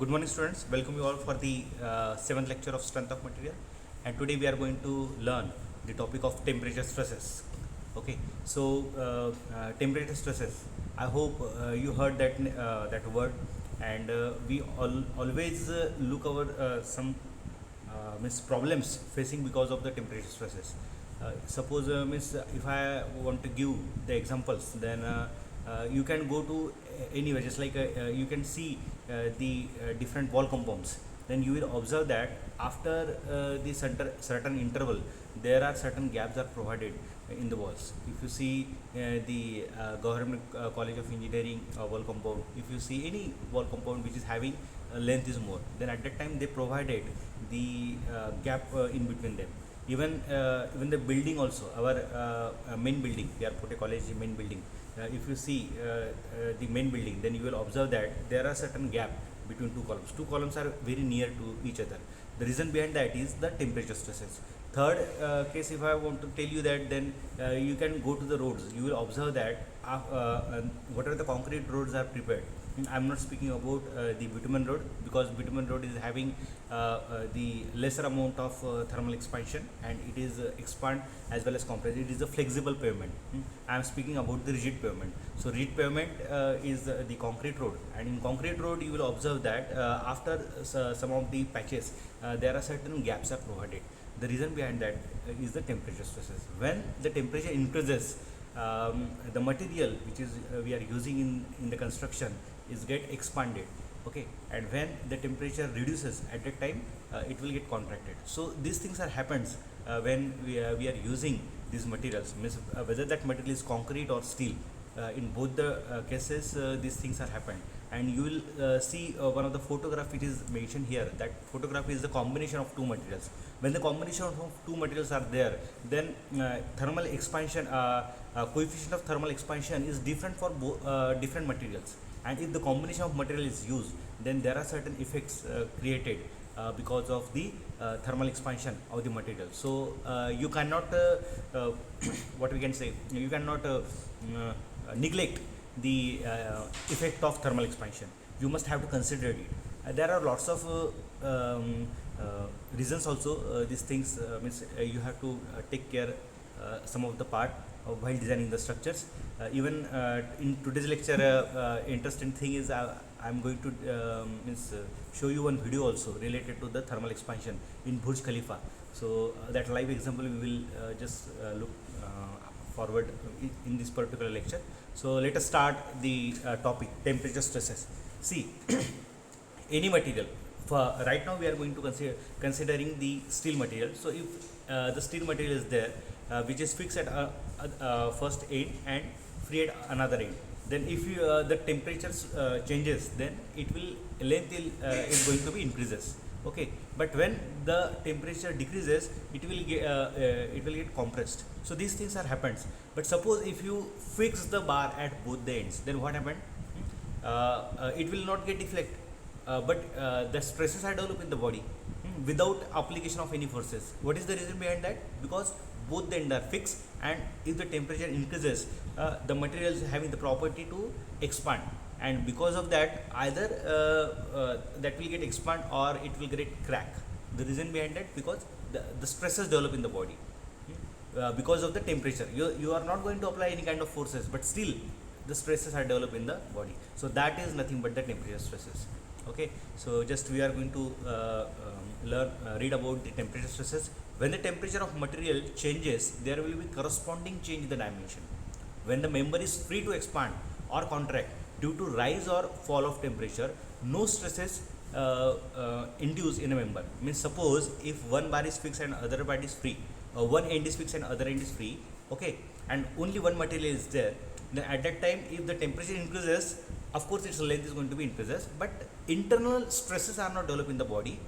Good morning, students. Welcome you all for the seventh lecture of strength of material. And today we are going to learn the topic of temperature stresses. Okay, so temperature stresses. I hope you heard that word, and we always look over some means problems facing because of the temperature stresses. Suppose means if I want to give the examples, then you can go to anywhere, just like you can see the different wall compounds. Then you will observe that after the certain interval, there are certain gaps are provided in the walls. If you see the government college of engineering wall compound, if you see any wall compound which is having length is more, then at that time they provided the gap in between them. Even the building also, our main building, Yarpute College main building, if you see the main building, then you will observe that there are certain gap between two columns are very near to each other. The reason behind that is the temperature stresses. Third case, if I want to tell you that, then you can go to the roads. You will observe that whatever the concrete roads are prepared. I'm not speaking about the bitumen road, because bitumen road is having the lesser amount of thermal expansion, and it is expand as well as compress. It is a flexible pavement. I'm speaking about the rigid pavement. So rigid pavement is the concrete road, and in concrete road you will observe that after some of the patches there are certain gaps are provided. The reason behind that is the temperature stresses. When the temperature increases, the material which is we are using in the construction is get expanded. Okay, and when the temperature reduces, at that time it will get contracted. So these things are happens when we are using these materials, means whether that material is concrete or steel. In both the cases these things are happened, and you will see one of the photograph which is mentioned here. That photograph is the combination of two materials. When the combination of two materials are there, then thermal expansion coefficient of thermal expansion is different for different materials. And if the combination of material is used, then there are certain effects created because of the thermal expansion of the material. So you cannot what we can say, you cannot neglect the effect of thermal expansion. You must have to consider it. There are lots of reasons also. These things means you have to take care some of the part while designing the structures. Even in today's lecture, interesting thing is I'm going to show you one video also related to the thermal expansion in Burj Khalifa. So that live example we will just look forward in this particular lecture. So let us start the topic, temperature stresses. See, any material. For right now we are going to considering the steel material. So if the steel material is there, which is fixed at first end and free at another end, then if you the temperatures changes, then it will length is going to be increases. Okay, but when the temperature decreases, it will get compressed. So these things are happens. But suppose if you fix the bar at both the ends, then what happened? It will not get deflect, but the stresses are developed in the body without application of any forces. What is the reason behind that? Because both the ends are fixed, and if the temperature increases, the material is having the property to expand, and because of that, either that will get expand or it will get crack. The reason behind that, because the stresses develop in the body because of the temperature. You are not going to apply any kind of forces, but still the stresses are developed in the body. So that is nothing but the temperature stresses. Okay, so just we are going to read about the temperature stresses. When the temperature of material changes, there will be corresponding change in the dimension. When the member is free to expand or contract due to rise or fall of temperature, no stresses induced in a member. Means suppose if one bar is fixed and other bar is free, one end is fixed and other end is free, okay, and only one material is there, then at that time if the temperature increases, of course its length is going to be increases, but internal stresses are not developed in the body.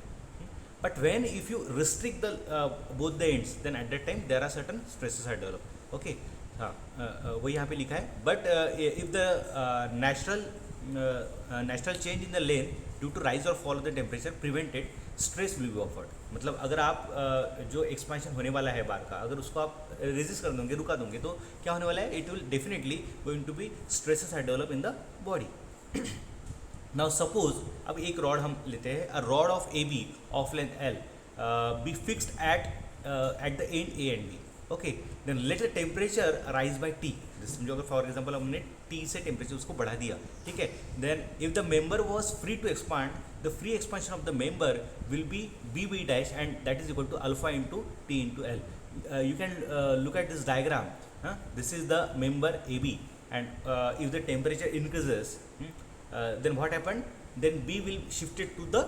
But when if you restrict the both the ends, then at that time there are certain stresses are developed. Okay, वो यहाँ पे लिखा है. But if the natural change in the length due to rise or fall of the temperature prevented, stress will be offered. मतलब अगर आप जो expansion होने वाला है बार का, अगर उसको आप रेजिस्ट कर दोगे, रुका दोगे, तो क्या होने वाला है? It will definitely going to be stresses are develop in the body. Now suppose अब एक रॉड हम लेते हैं, a rod of A B of length L be fixed at the end A and B. Okay, then let the temperature rise by T. समझो अगर for example हमने T से temperature उसको बढ़ा दिया, ठीक है. Then if the member was free to expand, the free expansion of the member will be B B dash and that is equal to alpha into T into L. You can look at this diagram. This is the member AB, and if the temperature increases, then what happened? Then B will shift it to the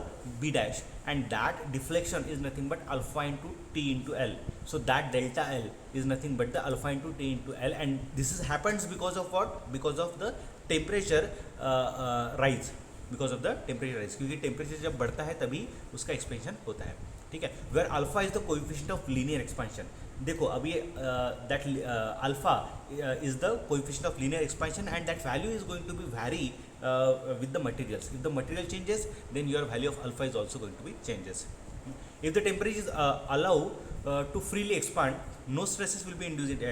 B dash, and that deflection is nothing but alpha into T into L. So that delta L is nothing but the alpha into T into L, and this happens because of what? Because of the temperature rise. Because of the temperature rise, क्योंकि temperature जब बढ़ता है तभी उसका expansion होता है, ठीक है. Where alpha is the coefficient of linear expansion. देखो अब ये that alpha is the coefficient of linear expansion and that value is going to be vary with the materials. If the material changes then your value of alpha is also going to be changes. If the temperature is allow to freely expand, no stresses will be induced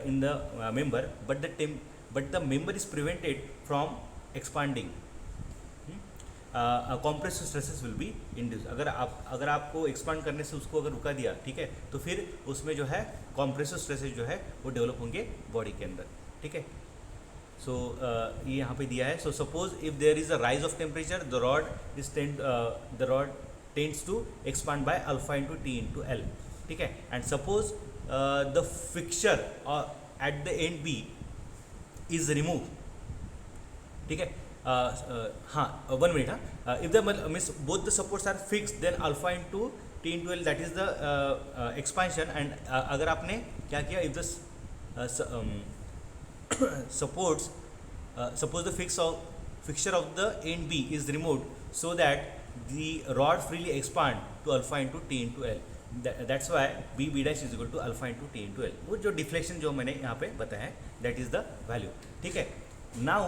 in the member, but the member is prevented from expanding. Compressive stresses will be induce. अगर आपको expand करने से उसको अगर रुका दिया, ठीक है, तो फिर उसमें जो है कॉम्प्रेसिव स्ट्रेसेस जो है वो डेवलप होंगे बॉडी के अंदर, ठीक है. सो ये यहाँ पे दिया है. So suppose if there is a rise of temperature, the rod tends to expand by alpha into T into L, ठीक है. And suppose the fixture at the end B is remove, ठीक है. हाँ, 1 minute. If the means both the supports are fixed, then alpha into T into L, that is the expansion. And अगर आपने क्या किया, if the supports suppose the fixture of the end B is removed, so that the rod freely expand to alpha into T into L. That's why B dash is equal to alpha into T into L. वो जो deflection जो मैंने यहाँ पे बताया है, that is the value, ठीक है. Now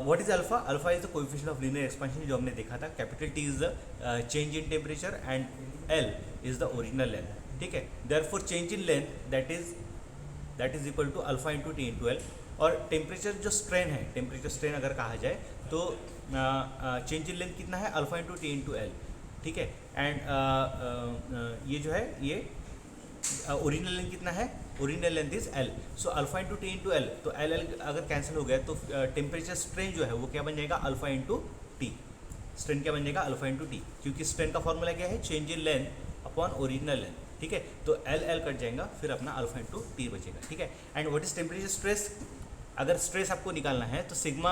what is alpha? Alpha is the coefficient of linear expansion जो हमने देखा था. Capital T is the change in temperature and L is the original length, ठीक है. therefore change in length that is equal to alpha into T into L. और temperature जो strain है, temperature strain अगर कहा जाए तो चेंज इन लेंथ कितना है? Alpha into T into L, ठीक है. एंड ये जो है ये ओरिजिनल लेंथ कितना है? Original length is L. So alpha into T into L, तो एल अगर कैंसिल हो गया तो टेम्परेचर स्ट्रेन जो है वो क्या बन जाएगा? Alpha into T. स्ट्रेन क्या बन जाएगा? अल्फा इंटू टी, क्योंकि स्ट्रेन का फॉर्मूला क्या है? Change in length upon original length, ठीक है. तो एल कट जाएगा, फिर अपना अल्फा इंटू टी बचेगा, ठीक है. And what is temperature stress? अगर स्ट्रेस आपको निकालना है तो सिग्मा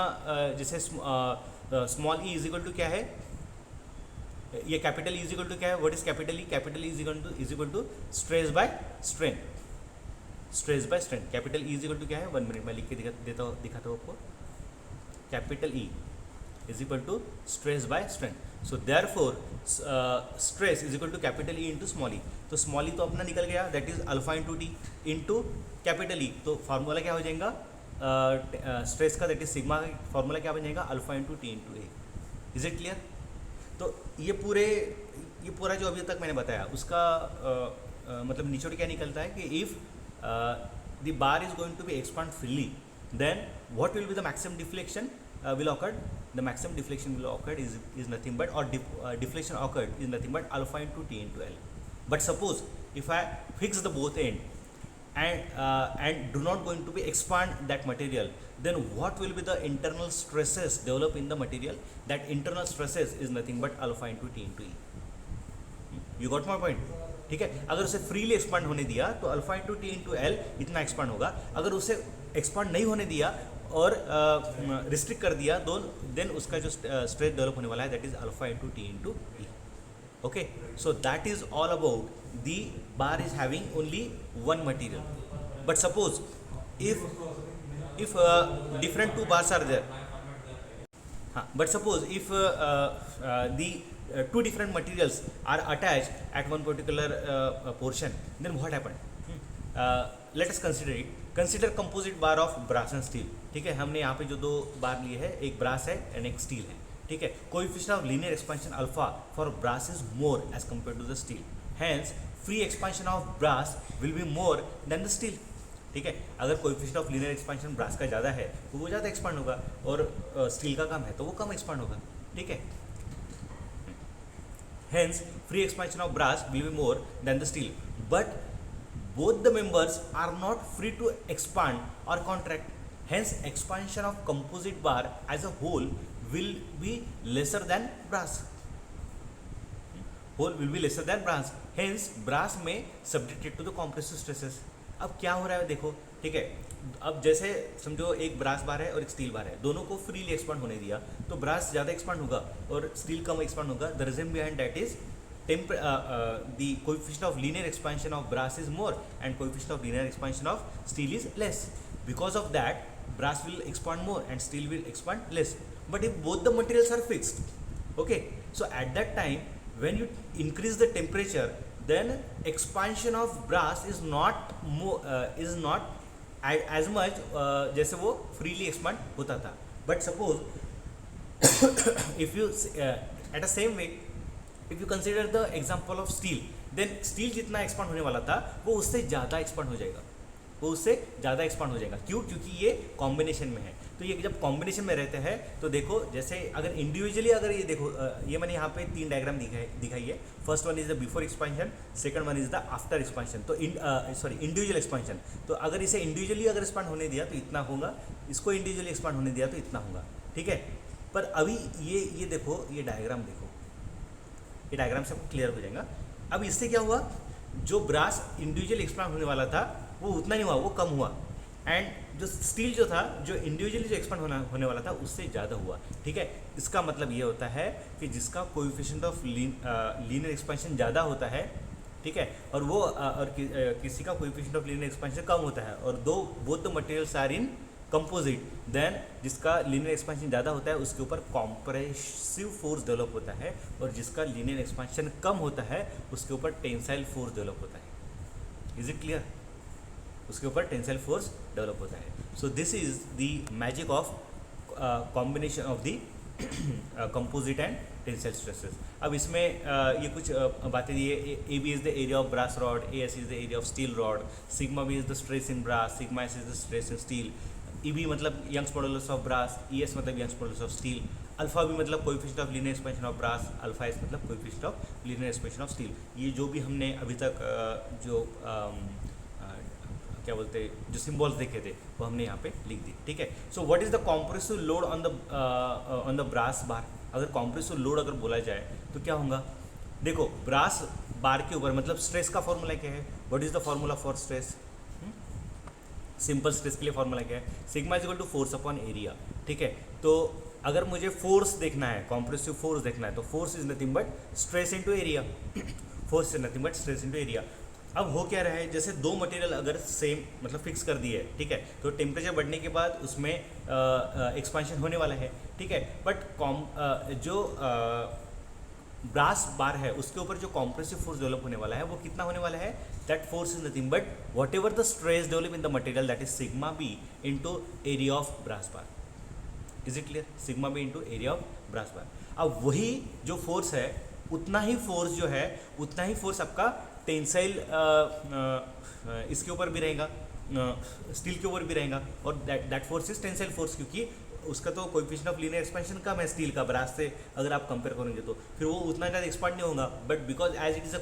जैसे small E is equal to क्या है? ये capital E is equal to क्या है? What is capital E? Capital E is equal to stress by strain. Stress by strain. Capital E is equal to क्या है? 1 minute में लिख के दिखाता हूँ आपको. Capital E is equal to stress by strain. So therefore stress is equal to capital e into small e. तो small e तो अपना निकल गया, that is alpha into T into capital e. तो फार्मूला क्या हो जाएगा स्ट्रेस का? That is sigma. फार्मूला क्या बन जाएगा? Alpha into T into A. Is it clear? तो ये पूरा जो अभी तक मैंने बताया उसका मतलब निचोड़ क्या निकलता है कि if the bar is going to be expand freely, then what will be the maximum deflection will occur? The maximum deflection will occur is nothing but, or deflection occurred is nothing but alpha into t into L. But suppose if I fix the both end and do not going to be expand that material, then what will be the internal stresses develop in the material? That internal stresses is nothing but alpha into t into E. You got my point? ठीक है. अगर उसे freely expand होने दिया तो alpha into T into L इतना expand होगा. अगर उसे एक्सपांड नहीं होने दिया और रिस्ट्रिक्ट कर दिया देन उसका जो स्ट्रेस डेवलप होने वाला है that is alpha into T into E. Okay, so that is all about the bar is having only one material. But suppose if different two bars are there. हाँ, but suppose if the two different materials are attached at one particular portion, then what happened? Let us consider it. Consider composite bar of brass and steel. ठीक है, हमने यहाँ पे जो दो बार लिए है, एक ब्रास है एंड एक स्टील है. ठीक है, coefficient of linear expansion alpha for brass is more as compare to the steel. Hence free expansion of brass will be more than the steel. ठीक है, अगर coefficient of linear expansion brass का ज़्यादा है तो वो ज़्यादा एक्सपांड होगा, और स्टील का कम है तो वो कम एक्सपांड होगा. ठीक है. Hence, free expansion of brass will be more than the steel. But both the members are not free to expand or contract. Hence, expansion of composite bar as a whole will be lesser than brass. Whole will be lesser than brass. Hence, brass may subjected to the compressive stresses. अब क्या हो रहा है देखो, ठीक है. अब जैसे समझो एक ब्रास बार है और एक स्टील बार है, दोनों को फ्रीली एक्सपांड होने दिया तो ब्रास ज़्यादा एक्सपांड होगा और स्टील कम एक्सपांड होगा. The reason behind that is the coefficient of linear expansion of brass is more and coefficient of linear expansion of steel is less. Because of that, brass will expand more and steel will expand less. But if both the materials are fixed, okay, so at that time when you increase the temperature, then expansion of brass is not as much जैसे वो freely expand होता था. But suppose if you at the same way if you consider the example of steel, then steel जितना expand होने वाला था वो उससे ज़्यादा एक्सपांड हो जाएगा, वो उससे ज़्यादा एक्सपांड हो जाएगा. क्यों? क्योंकि ये कॉम्बिनेशन में है. तो ये जब कॉम्बिनेशन में रहते हैं तो देखो, जैसे अगर इंडिविजुअली अगर ये देखो, ये मैंने यहाँ पे 3 डायग्राम दिखाई है. First one is the before expansion, second one is the after expansion. तो इंडिविजुअल एक्सपांशन. तो अगर इसे इंडिविजुअली अगर एक्सपांड होने दिया तो इतना होगा, इसको इंडिविजुअली एक्सपांड होने दिया तो इतना होगा, ठीक है. पर अभी ये देखो, ये डायग्राम देखो, ये डायग्राम से आपको क्लियर हो जाएगा. अब इससे क्या हुआ, जो ब्रास इंडिविजुअल एक्सपांड होने वाला था वो उतना नहीं हुआ, वो कम हुआ. एंड जो स्टील जो था, जो इंडिविजुअली जो एक्सपांड होने वाला था उससे ज़्यादा हुआ, ठीक है. इसका मतलब ये होता है कि जिसका कोएफिशिएंट ऑफ लीनियर एक्सपेंशन ज़्यादा होता है, ठीक है, और वो किसी का कोएफिशिएंट ऑफ लीनियर एक्सपेंशन कम होता है, और दो both the materials are in composite, then जिसका लीनियर एक्सपेंशन ज़्यादा होता है उसके ऊपर कॉम्प्रेसिव फोर्स डेवलप होता है, और जिसका लीनियर एक्सपेंशन कम होता है उसके ऊपर टेंसाइल फोर्स डेवलप होता है. Is it clear? उसके ऊपर टेंसाइल फोर्स डेवलप होता है. So this is the magic of combination of the composite and tensile stresses. अब इसमें ये कुछ बातें दी है. A B is the area of brass rod, A S is the area of steel rod, sigma B is the stress in brass, sigma S is the stress in steel, E B मतलब Young's modulus of brass, e s मतलब Young's modulus of steel, alpha b मतलब coefficient of linear expansion of brass, alpha s मतलब coefficient of linear expansion of steel. ये जो भी हमने अभी तक जो क्या बोलते हैं, जो सिम्बॉल्स देखे थे वो हमने यहाँ पे लिख दी, ठीक है. So what is the compressive load on the brass bar. अगर कॉम्प्रेसिव लोड अगर बोला जाए तो क्या होगा, देखो ब्रास बार के ऊपर मतलब स्ट्रेस का फॉर्मूला क्या है, what is the formula for stress. Simple stress के लिए फॉर्मूला क्या है, sigma is equal to force upon area, ठीक है. तो अगर मुझे फोर्स देखना है, कॉम्प्रेसिव फोर्स देखना है, तो force is nothing but stress into area. Force is nothing but stress into area. अब हो क्या रहा है, जैसे दो मटेरियल अगर सेम मतलब फिक्स कर दिए, ठीक है, तो टेम्परेचर बढ़ने के बाद उसमें एक्सपांशन होने वाला है, ठीक है. बट जो ब्रास बार है उसके ऊपर जो कॉम्प्रेसिव फोर्स डेवलप होने वाला है वो कितना होने वाला है, that force is nothing but whatever the stress develop in the material, that is sigma B into area of brass bar. Is it clear? Sigma B into area of brass bar. अब वही जो force है उतना ही force जो है, उतना ही force आपका tensile इसके ऊपर भी रहेगा, स्टील के ऊपर भी रहेगा, और that force is tensile force, क्योंकि उसका तो कोएफिशिएंट ऑफ लीनियर एक्सपेंशन कम है स्टील का ब्रास से अगर आप कंपेयर करेंगे तो फिर वो उतना ज़्यादा एक्सपांड नहीं होगा. But because as it is a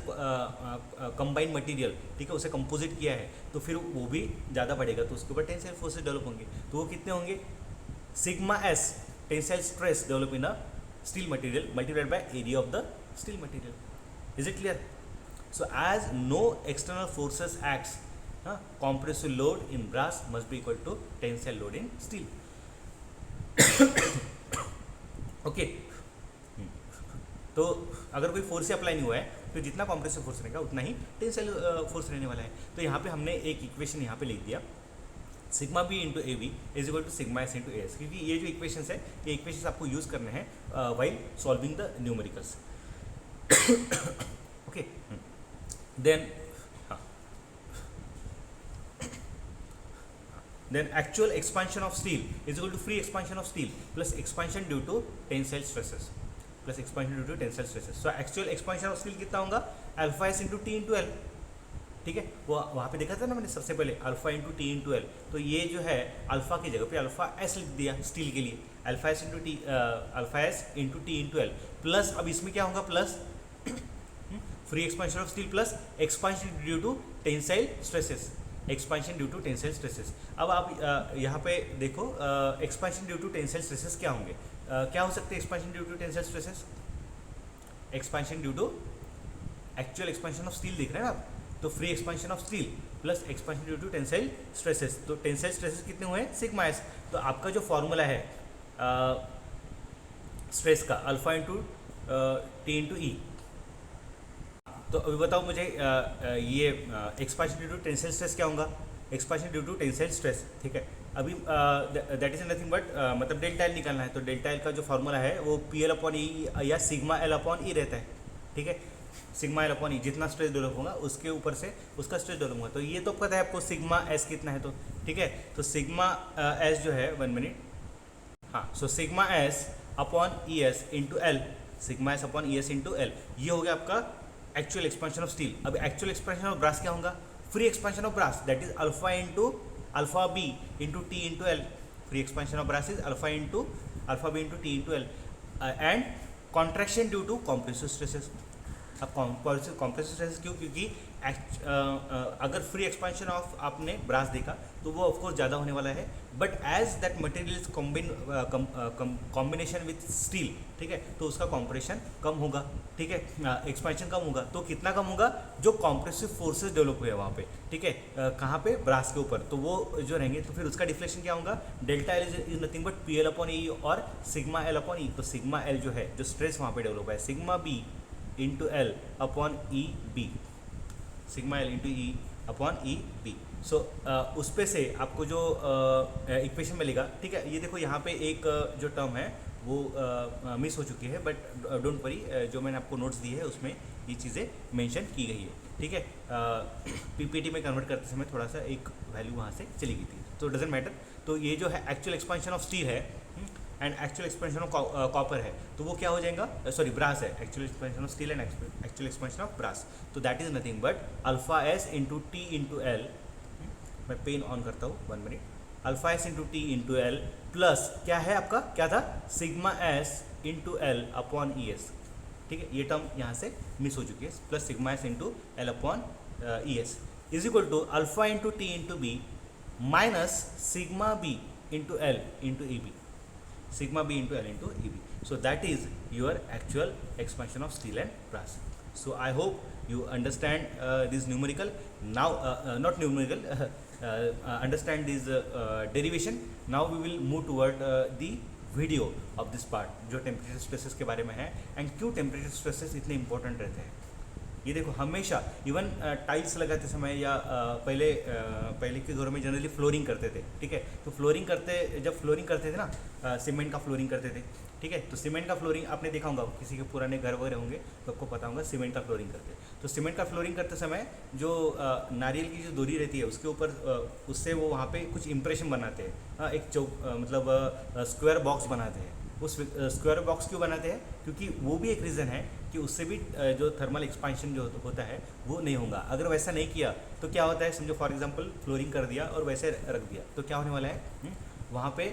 combined material, ठीक है, उसे कंपोजिट किया है तो फिर वो भी ज़्यादा बढ़ेगा, तो उसके ऊपर टेंसाइल फोर्सेस डेवलप होंगे. तो वो कितने होंगे, sigma S tensile stress develop in a steel material multiplied by area of the steel material. Is it clear? So as no external forces acts, compressive load in brass must be equal to tensile load in steel. Okay. तो अगर कोई force apply नहीं हुआ है तो जितना compressive force रहेगा उतना ही टेंसाइल फोर्स रहने वाला है. तो यहाँ पे हमने एक इक्वेशन यहाँ पे लिख दिया, sigma B into A B is equal to sigma S into A S, क्योंकि ये जो इक्वेशंस है ये इक्वेशंस आपको यूज़ करने हैं while solving the numericals. Okay. Then actual expansion of steel is equal to free expansion of steel plus expansion due to tensile stresses plus expansion due to tensile stresses. So actual expansion of steel कितना होगा, alpha s into t into l. ठीक है, वो वहाँ पे देखा था ना मैंने सबसे पहले alpha into T into L, तो ये जो है अल्फा की जगह पे अल्फा एस लिख दिया स्टील के लिए, alpha S into T, alpha S into T into L plus, अब इसमें क्या होगा plus free expansion of steel plus expansion due to tensile stresses, expansion due to tensile stresses. अब आप यहाँ पे देखो expansion due to tensile stresses क्या होंगे, क्या हो सकते हैं expansion due to tensile stresses, expansion due to actual expansion of steel दिख रहे हैं ना आप, तो free expansion of steel plus expansion due to tensile stresses, तो टेंसाइल स्ट्रेसेस कितने हुए हैं सिग्मा एस, तो आपका जो फॉर्मूला है स्ट्रेस का alpha into T into E, तो अभी बताओ मुझे ये expansion due to tensile stress क्या होगा, expansion due to tensile stress, ठीक है। अभी दैट इज नथिंग बट मतलब डेल्टा एल निकालना है, तो डेल्टा एल का जो फॉर्मूला है वो पी एल अपॉन ई या सिग्मा एल अपॉन ई रहता है, ठीक है। सिग्मा एल अपॉन ई, जितना स्ट्रेस डेवलप होगा उसके ऊपर से उसका स्ट्रेस डेवलप होगा, तो ये तो पता है आपको सिग्मा एस कितना है, तो ठीक है, तो सिग्मा एस जो है 1 मिनट, हाँ, सो सिग्मा एस अपॉन ई S into L, sigma S upon ई एस इंटू एल, ये हो गया आपका एक्चुअल एक्सपेंशन ऑफ स्टील। अब एक्चुअल एक्सपेंशन ऑफ ब्रास क्या होगा, free expansion of brass that is alpha into alpha B into T into L, free expansion of brass is alpha B into T into L, and contraction due to compressive stresses. अब compressive stresses क्यों, क्योंकि अगर free expansion of आपने brass देखा तो वो of course ज़्यादा होने वाला है, but as that material is combination with steel, ठीक है, तो उसका कॉम्प्रेशन कम होगा, ठीक है, एक्सपेंशन कम होगा, तो कितना कम होगा, जो कॉम्प्रेसिव फोर्सेस डेवलप हुए वहाँ पे, ठीक है, कहाँ पे, ब्रास के ऊपर, तो वो जो रहेंगे, तो फिर उसका डिफ्लेक्शन क्या होगा, delta l is nothing but p l upon e और सिग्मा एल अपॉन ई, तो सिग्मा एल जो है जो स्ट्रेस वहाँ पे डेवलप है sigma B into L upon e b, sigma l into e upon e b. So उस पे से आपको जो इक्वेशन मिलेगा, ठीक है, ये देखो यहाँ पे एक जो टर्म है वो मिस हो चुकी है, बट डोंट वरी, जो मैंने आपको नोट्स दिए है उसमें ये चीज़ें मेंशन की गई है, ठीक है। पीपीटी में कन्वर्ट करते समय थोड़ा सा एक वैल्यू वहाँ से चली गई थी, तो डजेंट मैटर। तो ये जो है एक्चुअल एक्सपेंशन ऑफ स्टील है and actual expansion of copper है, तो वो क्या हो जाएगा, सॉरी ब्रास है, actual expansion of steel and actual expansion of brass, तो that is nothing but alpha S into T into l, मैं पेन ऑन करता हूँ 1 minute, alpha S into T into L plus क्या है आपका, क्या था, sigma S into L upon ई s, ठीक है, ये टर्म यहाँ से मिस हो चुकी है, plus sigma S into L upon E S is equal to alpha into T into B minus sigma B into L into E B, sigma b into L into EB. So that is your actual expansion of steel and brass. So I hope you understand this numerical. Now not numerical, understand this derivation. Now we will move toward the video of this part जो temperature stresses के बारे में है and क्यों temperature stresses इतने important रहते हैं। ये देखो हमेशा इवन टाइल्स लगाते समय या पहले के दौर में जनरली फ्लोरिंग करते थे, ठीक है, तो जब फ्लोरिंग करते थे ना, सीमेंट का फ्लोरिंग करते थे, ठीक है, तो सीमेंट का फ्लोरिंग आपने देखा होगा, किसी के पुराने घर वगैरह होंगे तो आपको पता होगा सीमेंट का फ्लोरिंग करते, तो सीमेंट का फ्लोरिंग करते समय जो नारियल की जो डोरी रहती है उसके ऊपर उससे वो वहाँ पे कुछ इंप्रेशन बनाते हैं, एक मतलब स्क्वायर बॉक्स बनाते हैं। उस स्क्वायर बॉक्स क्यों बनाते हैं, क्योंकि वो भी एक रीज़न है कि उससे भी जो थर्मल एक्सपांशन जो होता है वो नहीं होगा। अगर वैसा नहीं किया तो क्या होता है, समझो फॉर एग्जांपल फ्लोरिंग कर दिया और वैसे रख दिया तो क्या होने वाला है, वहाँ पे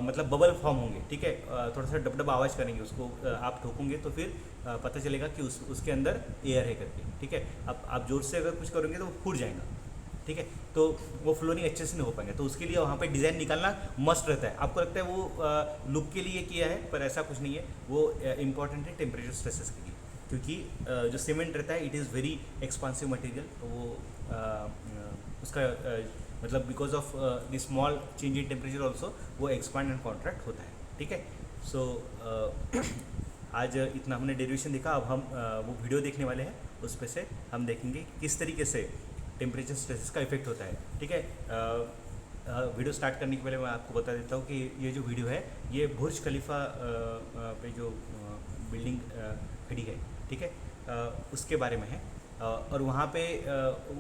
मतलब बबल फॉर्म होंगे, ठीक है, थोड़ा सा डब डब आवाज़ करेंगे, उसको आप ठोकोगे तो फिर पता चलेगा कि उसके अंदर एयर है करके, ठीक है। अब आप जोर से अगर कुछ करोगे तो वो फूट जाएगा, ठीक है, तो वो फ्लोरिंग अच्छे से नहीं हो पाएंगे, तो उसके लिए वहाँ पे डिज़ाइन निकालना मस्ट रहता है। आपको लगता है वो लुक के लिए किया है, पर ऐसा कुछ नहीं है, वो इम्पॉर्टेंट है टेम्परेचर स्ट्रेसेस के लिए, क्योंकि जो सीमेंट रहता है it is very expansive material, तो वो उसका मतलब because of the small change in temperature also वो एक्सपांड एंड कॉन्ट्रैक्ट होता है, ठीक है। सो आज इतना हमने डेरिवेशन देखा, अब हम वो वीडियो देखने वाले हैं, उस पर से हम देखेंगे किस तरीके से टेम्परेचर स्ट्रेसेस का इफेक्ट होता है, ठीक है। वीडियो स्टार्ट करने के पहले मैं आपको बता देता हूँ कि ये जो वीडियो है ये बुर्ज खलीफा पे जो बिल्डिंग खड़ी है, ठीक है, उसके बारे में है, और वहाँ पे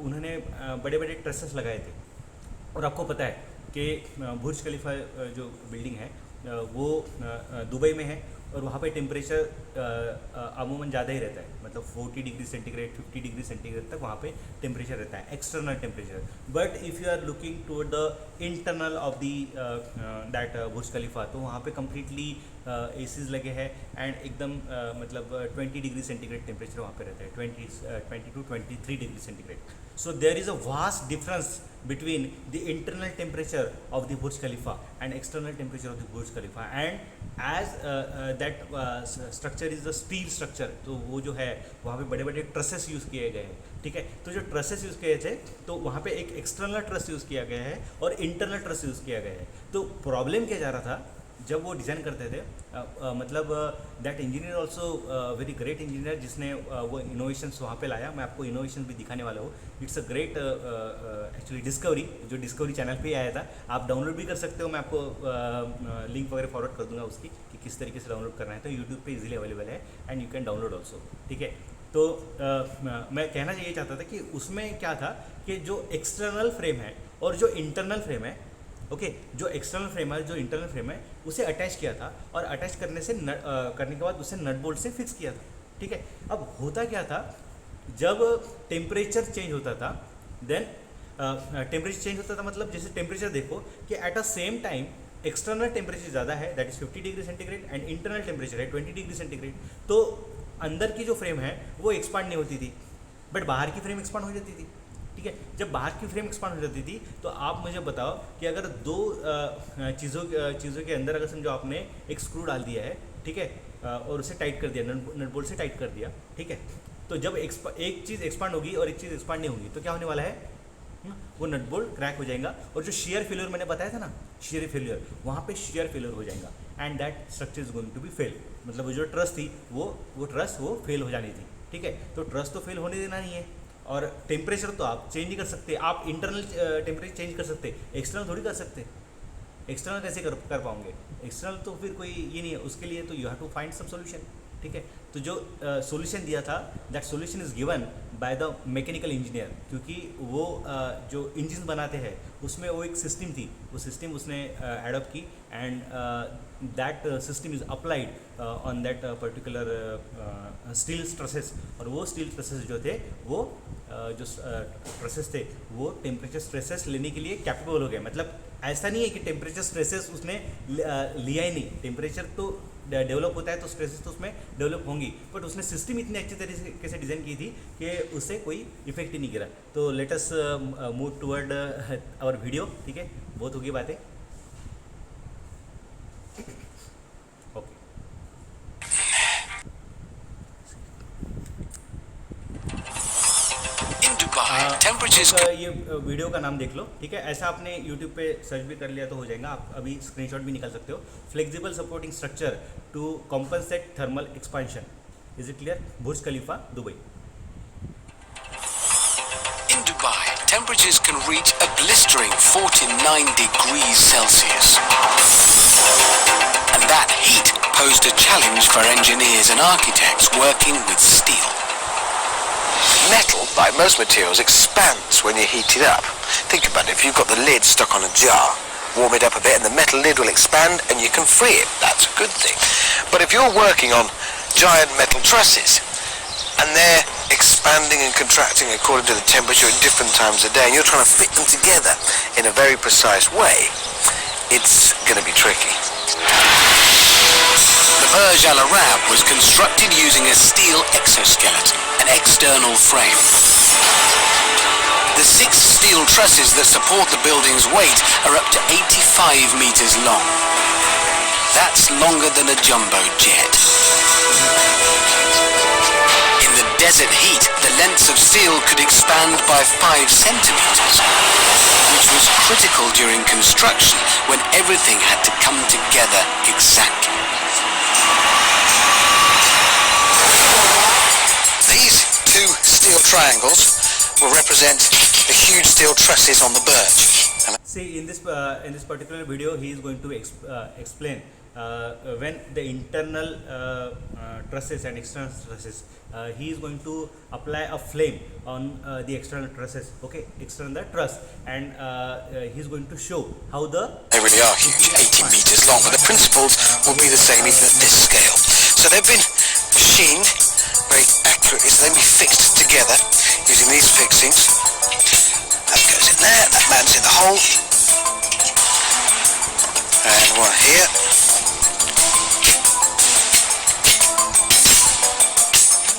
उन्होंने बड़े बड़े ट्रसेस लगाए थे, और आपको पता है कि बुर्ज खलीफा जो बिल्डिंग है वो दुबई में है, और वहाँ पे टेम्परेचर अमूमन ज़्यादा ही रहता है, मतलब 40 डिग्री सेंटीग्रेड 50 डिग्री सेंटीग्रेड तक वहाँ पे टेम्परेचर रहता है, external temperature. But if you are looking toward the internal of the that Burj Khalifa, तो वहाँ पे कम्प्लीटली एसीज लगे हैं एंड एकदम मतलब 20 डिग्री सेंटीग्रेड टेम्परेचर वहाँ पे रहता है, 20 to 23 degree centigrade. So there is a vast difference between the internal temperature of the Burj Khalifa and external temperature of the Burj Khalifa. And as that structure is the steel structure, तो वो जो है वहाँ पे बड़े बड़े trusses use किए गए हैं, ठीक है. तो जो ट्रसेस यूज़ किए थे तो वहाँ पे एक एक्सटर्नल ट्रस यूज़ किया गया है और इंटरनल ट्रस यूज़ किया गया है. तो प्रॉब्लम क्या जा रहा था जब वो डिज़ाइन करते थे, मतलब that engineer also very great engineer जिसने वो इनोवेशंस वहाँ पे लाया. मैं आपको इनोवेशन भी दिखाने वाला हूँ. It's a great actually discovery, जो डिस्कवरी चैनल पे आया था. आप डाउनलोड भी कर सकते हो, मैं आपको लिंक वगैरह फॉरवर्ड कर दूंगा उसकी कि किस तरीके से डाउनलोड करना है. तो यूट्यूब पे इजीली अवेलेबल है and you can download also, ठीक है. तो मैं कहना ये चाहता था कि उसमें क्या था कि जो एक्सटर्नल फ्रेम है और जो इंटरनल फ्रेम है, ओके, जो एक्सटर्नल फ्रेम है जो इंटरनल फ्रेम है उसे अटैच किया था और अटैच करने के बाद उसे नट बोल्ट से फिक्स किया था, ठीक है. अब होता क्या था, जब टेम्परेचर चेंज होता था देन टेम्परेचर चेंज होता था, मतलब जैसे टेम्परेचर देखो कि at a same time external temperature ज़्यादा है, that is 50 degree centigrade and internal temperature है 20 डिग्री सेंटीग्रेड. तो अंदर की जो फ्रेम है वो एक्सपांड नहीं होती थी, बट बाहर की फ्रेम एक्सपांड हो जाती थी, ठीक है. जब बाहर की फ्रेम एक्सपांड हो जाती थी तो आप मुझे बताओ कि अगर दो चीज़ों के अंदर अगर समझो आपने एक स्क्रू डाल दिया है, ठीक है, और उसे टाइट कर दिया, नट बोल्ट से टाइट कर दिया, ठीक है. तो जब एक चीज़ एक्सपांड होगी और एक चीज़ एक्सपांड नहीं होगी तो क्या होने वाला है, वो नट बोल्ट क्रैक हो जाएगा. और जो शेयर फेलियर मैंने बताया था ना, शेयर फेलियर, वहाँ पे शेयर फेलियर हो जाएगा and that structure is going to be fail. मतलब वो जो ट्रस थी वो ट्रस वो फेल हो जानी थी, ठीक है. तो ट्रस तो फेल होने देना नहीं है. और टेम्परेचर तो आप चेंज नहीं कर सकते, आप इंटरनल टेम्परेचर चेंज कर सकते, एक्सटर्नल थोड़ी कर सकते. एक्सटर्नल कैसे कर पाओगे, एक्सटर्नल तो फिर कोई ये नहीं है. उसके लिए तो you have to find some solution, ठीक है. तो जो सॉल्यूशन दिया था that solution is given by the mechanical engineer, क्योंकि वो जो इंजन बनाते हैं उसमें वो एक सिस्टम थी, वो सिस्टम उसने एडॉप्ट की and that system is applied on that particular steel trusses. और वो स्टील ट्रसेस जो थे वो जो ट्रसेस थे वो टेम्परेचर स्ट्रेसेस लेने के लिए कैपेबल हो गए. मतलब ऐसा नहीं है कि टेम्परेचर स्ट्रेसेस उसने लिया ही नहीं, टेम्परेचर तो डेवलप होता है तो स्ट्रेसेस तो उसमें डेवलप होंगी, बट उसने सिस्टम इतने अच्छे तरीके से डिज़ाइन की थी कि उससे कोई इफेक्ट ही नहीं गिरा. तो let us move toward our video, ठीक है. बहुत होगी बातें, ओके. ये वीडियो का नाम देख लो, ठीक है. ऐसा आपने यूट्यूब पे सर्च भी कर लिया तो हो जाएगा, आप अभी स्क्रीनशॉट भी निकाल सकते हो. Flexible supporting structure to compensate thermal expansion. Is it clear? Burj Khalifa, Dubai. In Dubai, temperatures can reach a blistering 49 degrees Celsius. And that heat posed a challenge for engineers and architects working with steel. Metal, like most materials, expands when you heat it up. Think about it, if you've got the lid stuck on a jar, warm it up a bit and the metal lid will expand and you can free it. That's a good thing. But if you're working on giant metal trusses and they're expanding and contracting according to the temperature at different times of day and you're trying to fit them together in a very precise way, it's going to be tricky. The Burj Al Arab was constructed using a steel exoskeleton, an external frame. The 6 steel trusses that support the building's weight are up to 85 meters long. That's longer than a jumbo jet. In the desert heat, the lengths of steel could expand by 5 centimeters, which was critical during construction when everything had to come together exactly. These 2 steel triangles will represent the huge steel trusses on the Burj. See, in this particular video, he is going to explain when the internal trusses and external trusses, he is going to apply a flame on the external trusses, okay, external truss, and he is going to show how the They really are huge, 80 meters long. long, but the principles will be the same even at this scale. So they've been machined very accurately, so they'll be fixed together using these fixings. That goes in there, that man's in the hole, and one here.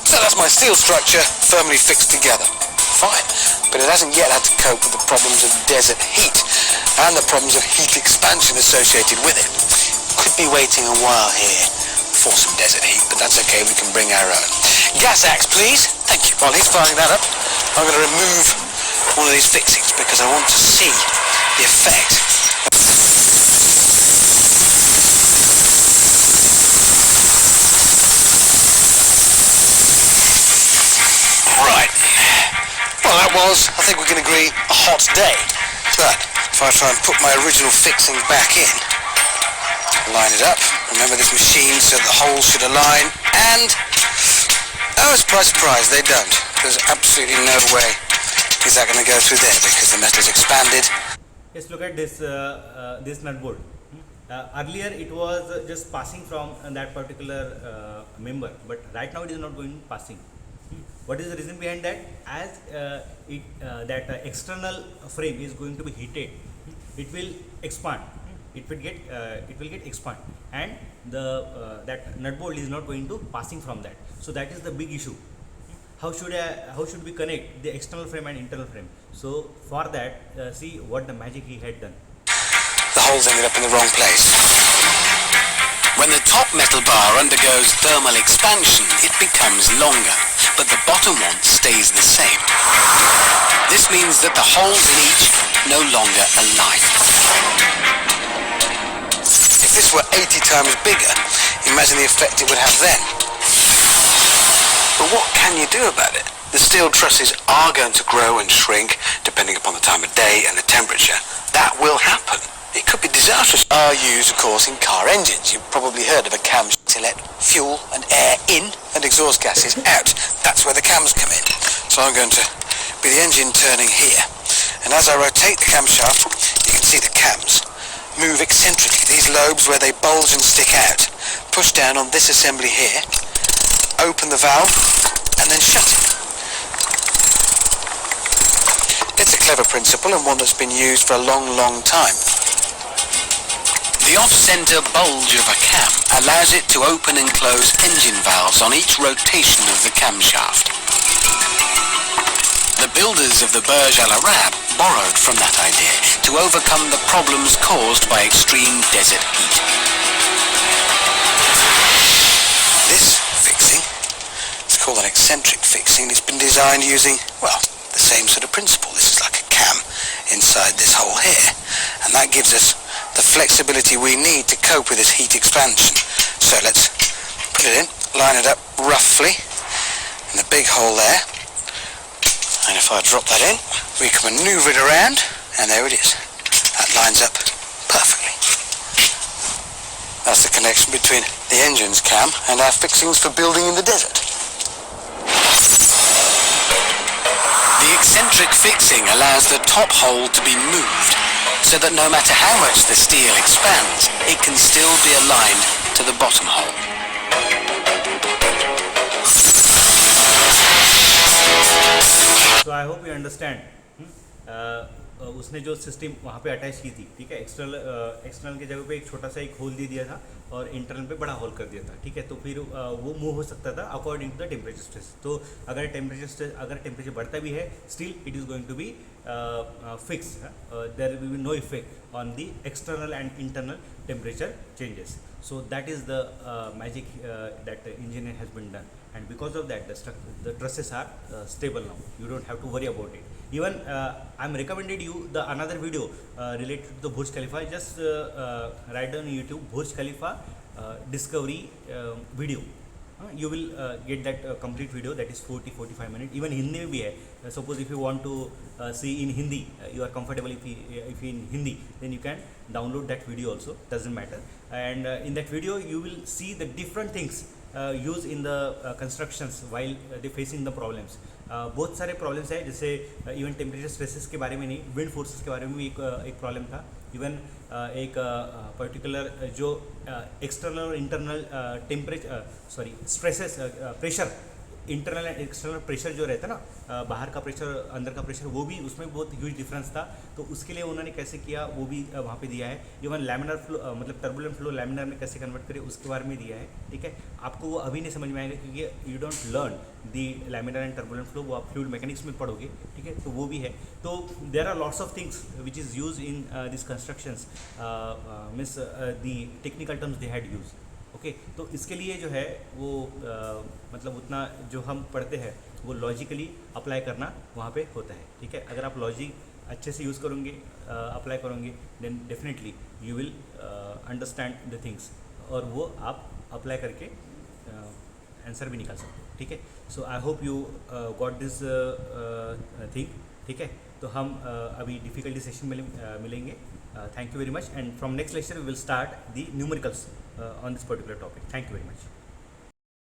So that's my steel structure firmly fixed together. Fine, but it hasn't yet had to cope with the problems of desert heat and the problems of heat expansion associated with it. Could be waiting a while here for some desert heat, but that's okay, we can bring our own. Gas axe, please. Thank you. While he's firing that up, I'm going to remove one of these fixings because I want to see the effect. Right. Well, that was, I think we can agree, a hot day. But if I try and put my original fixing back in, line it up, remember this machine so the holes should align, and oh, surprise, surprise, they don't. There's absolutely no way is that going to go through there because the metal is expanded. Let's look at this this nut bolt. Earlier it was just passing from that particular member, but right now it is not going passing. What is the reason behind that? As that external frame is going to be heated, it will expand. It will get expand, and the that nut bolt is not going to passing from that. So that is the big issue. How should we connect the external frame and internal frame? So for that, see what the magic he had done. The holes ended up in the wrong place. When the top metal bar undergoes thermal expansion, it becomes longer, but the bottom one stays the same. This means that the holes in each no longer align. If this were 80 times bigger, imagine the effect it would have then. But what can you do about it? The steel trusses are going to grow and shrink depending upon the time of day and the temperature. That will happen. It could be disastrous. Are used, of course, in car engines. You've probably heard of a cam to let fuel and air in and exhaust gases out. That's where the cams come in. So I'm going to be the engine turning here. And as I rotate the camshaft, you can see the cams move eccentrically. These lobes where they bulge and stick out. Push down on this assembly here, open the valve, and then shut it. It's a clever principle and one that's been used for a long, long time. The off-center bulge of a cam allows it to open and close engine valves on each rotation of the camshaft. The builders of the Burj Al Arab borrowed from that idea to overcome the problems caused by extreme desert heat. This fixing, it's called an eccentric fixing. It's been designed using, well, the same sort of principle. This is like a cam inside this hole here, and that gives us the flexibility we need to cope with this heat expansion. So let's put it in, line it up roughly in the big hole there, and if I drop that in, we can maneuver it around, and there it is. That lines up perfectly. That's the connection between the engine's cam and our fixings for building in the desert. The eccentric fixing allows the top hole to be moved, so that no matter how much the steel expands, it can still be aligned to the bottom hole. So I hope you understand. उसने जो system वहाँ पे attach की थी, ठीक है, external की जगह पे एक छोटा सा एक होल दे दिया था और इंटरनल पे बड़ा होल कर दिया था, ठीक है, तो फिर वो मूव हो सकता था according to the temperature stress. तो अगर टेम्परेचर बढ़ता भी है, still it is going to be fix. There will be no effect on the external and internal temperature changes. So that is the magic that engineer has been done, and because of that the trusses are stable now. You don't have to worry about it. Even I'm recommended you the another video related to the Burj Khalifa. Just write down YouTube Burj Khalifa discovery video. You will get that complete video, that is 40-45 minutes. Even Hindi में भी है. Suppose if you want to see in Hindi, you are comfortable if in Hindi, then you can download that video also, doesn't matter. And in that video you will see the different things used in the constructions while they facing the problems. बहुत सारे problems है, जैसे even temperature stresses के बारे में नहीं, wind forces के बारे में भी एक प्रॉब्लम था, इवन एक पर्टिकुलर जो एक्सटर्नल और internal stresses pressure, internal and external pressure जो रहता है ना, बाहर का प्रेशर अंदर का प्रेशर, वो भी उसमें बहुत ह्यूज डिफरेंस था। तो उसके लिए उन्होंने कैसे किया वो भी वहाँ पे दिया है। इवन लैमिनार फ्लो मतलब टर्बुलेंट फ्लो लैमिनार में कैसे कन्वर्ट करें उसके बारे में दिया है, ठीक है। आपको वो अभी नहीं समझ में आएगा क्योंकि you don't learn the laminar and turbulent flow, वो आप फ्लूइड मैकेनिक्स में पढ़ोगे, ठीक है। तो वो भी है। तो there are lots of things which is use in this constructions, means the technical terms they had use, okay. तो इसके लिए जो है वो मतलब उतना जो हम पढ़ते हैं वो लॉजिकली अप्लाई करना वहाँ पे होता है, ठीक है। अगर आप लॉजिक अच्छे से यूज़ करोगे, अप्लाई करोगे, then definitely you will understand the things, और वो आप अप्लाई करके आंसर भी निकाल सकते हो, ठीक है। So I hope you got this thing, ठीक है। तो हम अभी डिफ़िकल्टी सेशन में मिलेंगे। Thank you very much, and from next lecture we will start the numericals on this particular topic. Thank you very much.